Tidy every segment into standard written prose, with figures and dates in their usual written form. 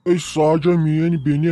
Ey Saja mieni beni,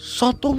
27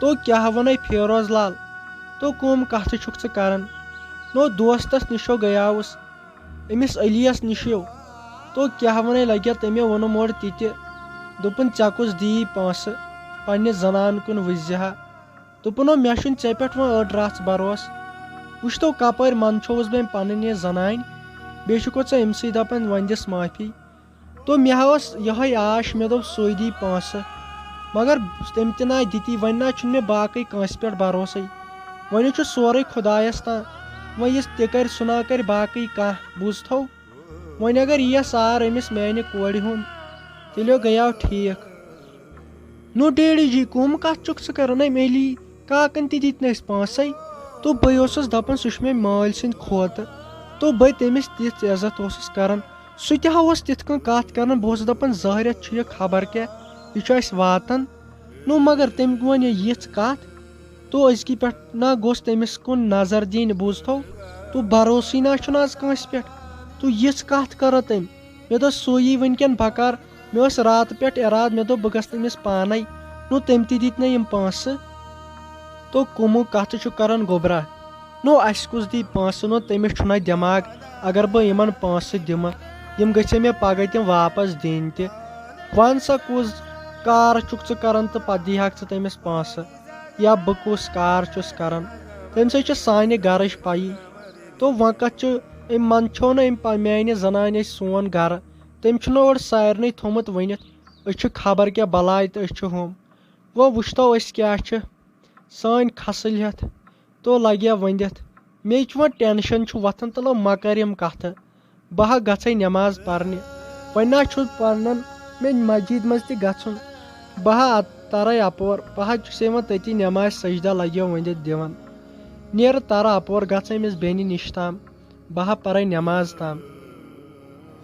تو کیا ونے فیروز لال تو کم کت چھک ژٕ کران نو دوستس نشو گیاوس امس علیس نشو تو کیا ونے لگیا تمے وونم اور تہِ دپن ژےٚ کُس دی پونسہٕ پننہِ زنان کُن وٕچھزِہا دپنو مےٚ چھُنہٕ ژےٚ پٮ۪ٹھ وۄنۍ أڑ رژھ بروس وٕچھتو کپٲرۍ منٛدچھووُس بہٕ أمۍ پنٕنۍ یہِ زنانہِ بیٚیہِ چھُکھ ژےٚ أمسٕے دپان وۄنۍ دِس معٲفی تو مےٚ ٲس یِہوے آش مےٚ دوٚپ سُے دی پونسہٕ مگر تٔمۍ تہِ نہ دِتی وۄنۍ نہ چھُنہٕ مےٚ باقٕے کٲنٛسہِ پٮ۪ٹھ بروسے وۄنۍ چھُ سورُے خۄدایس تام وۄنۍ یُس تہِ کرِ سُہ نہ کرِ باقٕے کانٛہہ بوٗزتھو وۄنۍ اگر یِیَس سار أمِس میانہِ کورِ ہُنٛد تیٚلہِ گٔیاو ٹھیٖک نو ڈیڈی جی کُم کتھ چھُکھ ژٕ کران أمۍ علی کاکن تہِ دِتۍ نہٕ أسۍ پونسے تو بہٕ اوسُس دپان سُہ چھُ مےٚ مٲلۍ سٕنٛدۍ کھوتہٕ تو بہٕ تٔمِس تِژھ عزت اوسُس کران سُہ تہِ ہا اوس تِتھ کٔنۍ کتھ کران بہٕ اوسُس دپان ظٲہرت چھُ یہِ خبر کیٛاہ یہِ چھُ اسہِ واتان نو مگر تٔمۍ ووٚن یہِ یِژھ کتھ تو أزکہِ پٮ۪ٹھ نہ گوٚژھ تٔمِس کُن نظر دِنۍ بوٗزتھو تو بروسٕے نہ چھُنہٕ آز کٲنٛسہِ پٮ۪ٹھ تو یِژھ کتھ کٔرٕن تٔمۍ مےٚ دوٚپ سُے یی وٕنکٮ۪ن بکار مےٚ اوس راتہٕ پٮ۪ٹھ ارادٕ مےٚ دوٚپ بہٕ گژھٕ تٔمِس پانے نو تٔمۍ تہِ دِتۍ نہٕ یِم پونسہٕ تو کُمو کتھ چھُ کران گوٚبرا نو اسہِ کُس دی پونسہٕ نو تٔمِس چھُنہ دٮ۪ماغ اگر بہٕ یِمن پونسہٕ دِمہٕ یِم گژھِ مےٚ پگہہ تِم واپس دِنۍ تہِ وَن سا کُس کار چھُکھ ژٕ کران تہٕ پتہٕ دِیہکھ ژٕ تٔمِس پونسہٕ یا بہٕ کُس کار چھُس کران تمہِ سۭتۍ چھِ سانہِ گرٕچ پیی تو وۄنۍ کتھ چھُ أمۍ منٛدچھو نہٕ أمۍ میانہِ زنانہِ أسۍ سون گرٕ تٔمۍ چھُنہٕ اورٕ سارنٕے تھوٚمُت ؤنِتھ أسۍ چھِ خبر کیٛاہ بلاے تہٕ أسۍ چھِ ہُم گوٚو وٕچھتو أسۍ کیٛاہ چھِ سٲنۍ کھسٕلۍ ہٮ۪تھ تو لگیا ؤنِتھ مے چھُ وۄنۍ ٹٮ۪نشن چھُ وۄتھان تلو مہ کر یِم کتھٕ بہٕ ہا گژھے نٮ۪ماز پرنہِ وۄنۍ نہ چھُ پرنن مےٚ مسجد منٛز تہِ گژھُن بہٕ ہا ترے اپور بہٕ ہا چھُسے وۄنۍ تٔتی نٮ۪ماز سجدہ لگیو ؤنِتھ دِوان نیرٕ ترٕ اپور گژھٕ أمِس بیٚنہِ نِش تام بہٕ ہا پرے نٮ۪ماز تام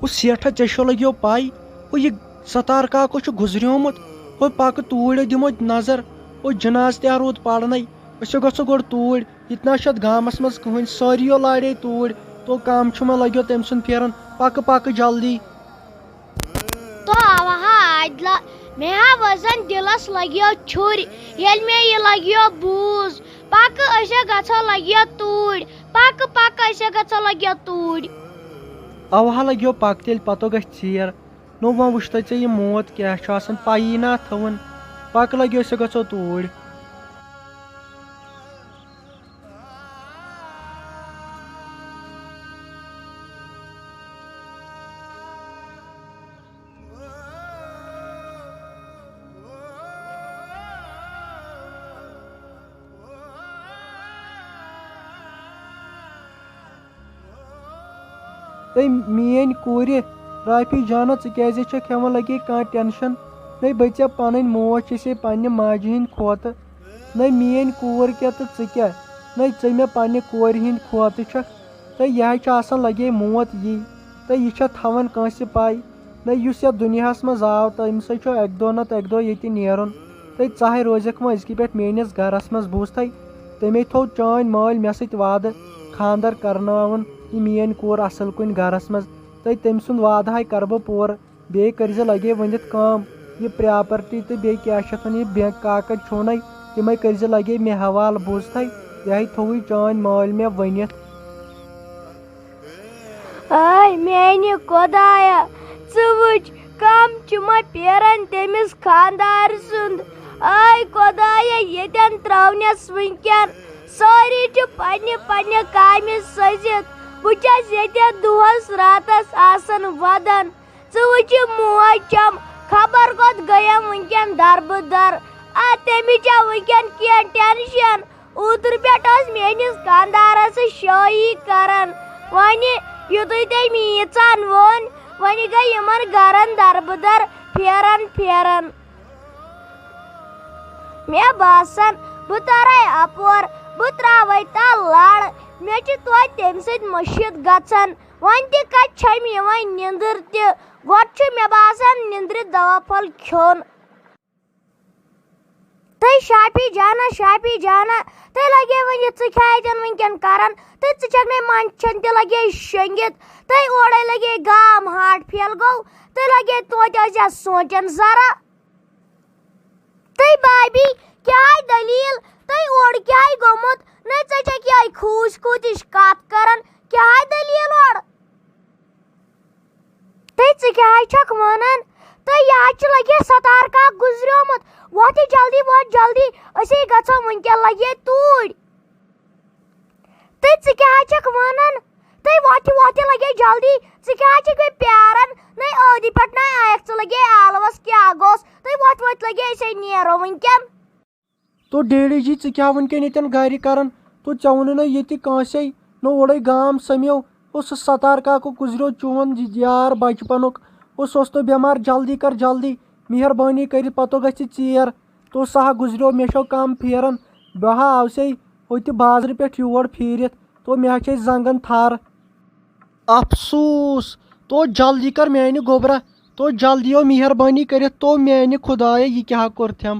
ہُہ سیٹھاہ ژےٚ چھو لگیو پاے ہُہ یہِ ستار کاکو چھُ گُزریومُت ہُہ پکہٕ توٗرۍ دِمو نظر ہُہ جناز تہِ روٗد پرنے أسۍ گژھو گۄڈٕ توٗرۍ ییٚتہِ نہ چھُ اتھ گامس منٛز کٕہٕنۍ سٲریو لاڑے توٗرۍ تو کام چھُ مےٚ لگیو تٔمۍ سُنٛد پھیران پکہٕ پکہٕ جلدی تو اوہا عادلہ مےٚ ہا وزن دِلس لگیو چھُرۍ ییٚلہِ مےٚ یہِ لگیو بوٗز پکہٕ أسۍ گژھو لگیو توٗرۍ پکہٕ پکہٕ أسۍ گژھو لگیو توٗرۍ اوہا لگیو پکہٕ تیٚلہِ پتو گژھِ ژیر نو وۄنۍ وٕچھتو ژےٚ یہِ موت کیٛاہ چھُ آسان پیی نہ تھاوُن پکہٕ لگیو أسۍ گژھو توٗرۍ تُہۍ میٲنۍ کورِ رافی جانا ژٕ کیازِ چھکھ ہٮ۪وان لگے کانٛہہ ٹٮ۪نشن نَے بہٕ ژےٚ پنٕنۍ موج چھسے پننہِ ماجہِ ہٕنٛدۍ کھوتہٕ نَے میٲنۍ کوٗر کیٛاہ تہٕ ژٕ کیٛاہ نَے ژٕ مےٚ پننہِ کورِ ہٕنٛدۍ کھوتہٕ چھکھ تہٕ یِہے چھِ آسان لگے موت یی تہٕ یہِ چھےٚ تھاوان کٲنٛسہِ پاے نَے یُس یتھ دُنیاہس منٛز آو تٔمسٕے چھُ اکہِ دۄہ نتہٕ اکہِ دۄہ ییٚتہِ نیرُن تہٕ ژٕہے روزکھ وۄنۍ أزکہِ پٮ۪ٹھ میٲنِس گرس منٛز بوٗزتھے تٔمے تھوٚو چٲنۍ مٲلۍ مےٚ سۭتۍ وعدٕ خانٛدر کرناوُن یہِ میٲنۍ کوٗر اصل کُنہِ گرس منٛز تہٕ تٔمۍ سُنٛد وعدٕ ہاے کرٕ بہٕ پوٗرٕ بیٚیہِ کٔرزِ لگے ؤنِتھ کٲم یہِ پراپرٹی تہٕ بیٚیہِ کیٛاہ چھِ اتھ ونان یہِ بینٛک کاکد چھُنَے تِمے کٔرزِ لگے مےٚ حوالہٕ بوٗزتھے یِہے تھوٚوُے چٲنۍ مٲلۍ مےٚ ؤنِتھ آے میانہِ خۄدایا ژٕ وٕچھ کم چھُ مےٚ پھیران تٔمِس خانٛدار سُنٛد آے خۄدایا ییٚتٮ۪ن ترٛاونٮ۪س وٕنکٮ۪ن سٲری چھِ پننہِ پننہِ کامہِ سٔزِتھ بہٕ چھس ییٚتٮ۪ن دۄہس راتس آسان ودان ژٕ وٕچھ یہِ موج چھم خبر کوٚت گٔیم وٕنکٮ۪ن دربٕدر تٔمِس چھا وٕنکٮ۪ن کینٛہہ ٹٮ۪نشن اوترٕ پٮ۪ٹھ ٲس میٲنِس خانٛدارس شٲہی کران وۄنۍ یِتھُے تٔمۍ ییٖژہن ووٚن وۄنۍ گٔے یِمن گرن دربٕدر پھیران پھیران مےٚ باسان بہٕ ترے اپور بہٕ تراوے تل لڑ مےٚ چھِ توتہِ تمہِ سۭتۍ مٔشِد گژھان وۄنۍ تہِ کتہِ چھم یِوان نِندٕر تہِ گۄڈٕ چھُ مےٚ باسان نِندرِ دوا پھوٚل کھیوٚن تُہۍ شاپی جانا تُہۍ لگے ؤنِتھ ژٕ کیٛاہ اتٮ۪ن وٕنکٮ۪ن کران تہٕ ژٕ چھکھ مےٚ منٛدچھان تہِ لگے شۄنٛگِتھ تُہۍ اورے لگے گام ہاٹ پھیل گوٚو تُہۍ لگے توتہِ ٲسۍ زِ سونٛچان ذرا تُہۍ بھابی کیا دلیل تُہۍ اور کیا گوٚمُت نہ ژےٚ چھکھ یِہے کھوٗژ کھوٗژِش کتھ کران کیا دلیل اور ژٕ کیا چھکھ ونان تہٕ یہ چھُ لگے ستار کاک گُزریومُت ووت جلدی أسے گژھو وٕنکٮ۪ن لگے توٗرۍ تہٕ ژٕ کیا چھکھ ونان تہٕ ووت لگے جلدی ژٕ کیا چھکھ مےٚ پیاران نہ ٲدی پٮ۪ٹھ نہ آیکھ ژٕ لگے عالوس کیا گوٚس تہٕ ووت لگے أسے نیرو وٕنکٮ۪ن تو ڈیڈی جی ژٕ کیٛاہ وٕنکٮ۪ن ییٚتٮ۪ن گرِ کران تو ژےٚ ووٚنُے نہ ییٚتہِ کٲنٛسے نہ اورے گام سمیو سُہ ستار کاکُک گُزریو چون یار بچپنُک سُہ اوس نہٕ بٮ۪مار جلدی کر جلدی مہربٲنی کٔرِتھ پتہٕ گژھِ ژیر تو سُہ ہا گُزریو مےٚ چھو کم پھیران بہٕ ہا آوسے ہوٚتہِ بازرٕ پٮ۪ٹھ یور پھیٖرِتھ تو مےٚ ہا چھے زنگن تھر افسوٗس تو جلدی کر میانہِ گوٚبرا تو جلدی او مہربٲنی کٔرِتھ تو میانہِ خدایا یہِ کیٛاہ کوٚرتھٮ۪م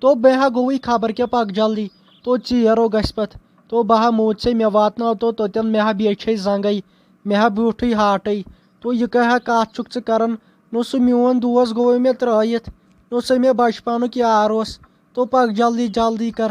تو مےٚ ہا گوٚوٕے خبر کیٛاہ پکھ جلدی تو ژیرو گژھِ پتہٕ تو بہٕ ہا موٗد مےٚ واتناو تو توٚتٮ۪ن مےٚ ہا بیٚیہِ چھے زنگے مےٚ ہا بیوٗٹھٕے ہاٹے تو یہِ کیٛاہ کتھ چھُکھ ژٕ کران نہ سُہ میون دوس گوٚو مےٚ ترٲیِتھ نہ سُہ مےٚ بچپنُک یار اوس تو پکھ جلدی کر